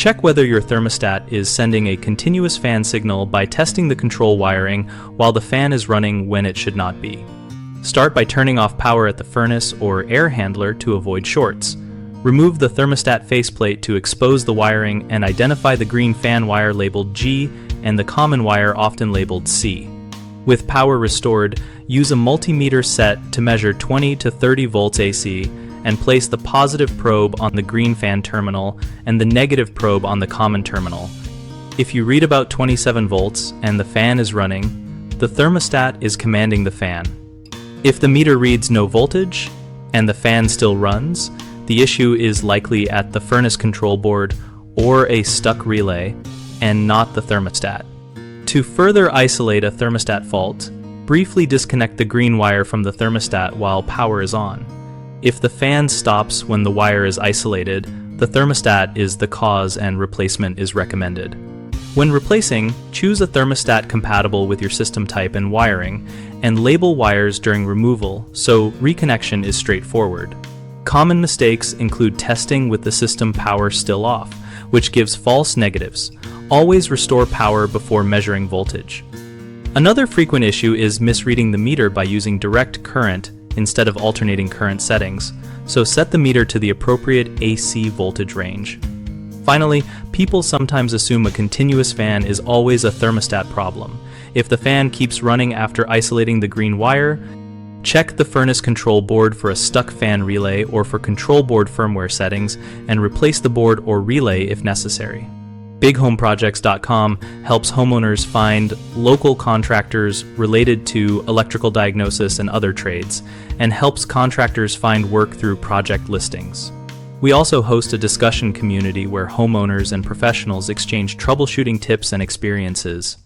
Check whether your thermostat is sending a continuous fan signal by testing the control wiring while the fan is running when it should not be. Start by turning off power at the furnace or air handler to avoid shorts. Remove the thermostat faceplate to expose the wiring and identify the green fan wire labeled G and the common wire often labeled C. With power restored, use a multimeter set to measure 20 to 30 volts AC and place the positive probe on the green fan terminal and the negative probe on the common terminal. If you read about 27 volts and the fan is running, the thermostat is commanding the fan. If the meter reads no voltage and the fan still runs, the issue is likely at the furnace control board or a stuck relay and not the thermostat. To further isolate a thermostat fault, briefly disconnect the green wire from the thermostat while power is on. If the fan stops when the wire is isolated, the thermostat is the cause and replacement is recommended. When replacing, choose a thermostat compatible with your system type and wiring, and label wires during removal so reconnection is straightforward. Common mistakes include testing with the system power still off, which gives false negatives. Always restore power before measuring voltage. Another frequent issue is misreading the meter by using direct current instead of alternating current settings, so set the meter to the appropriate AC voltage range. Finally, people sometimes assume a continuous fan is always a thermostat problem. If the fan keeps running after isolating the green wire, check the furnace control board for a stuck fan relay or for control board firmware settings and replace the board or relay if necessary. BigHomeProjects.com helps homeowners find local contractors related to electrical diagnosis and other trades, and helps contractors find work through project listings. We also host a discussion community where homeowners and professionals exchange troubleshooting tips and experiences.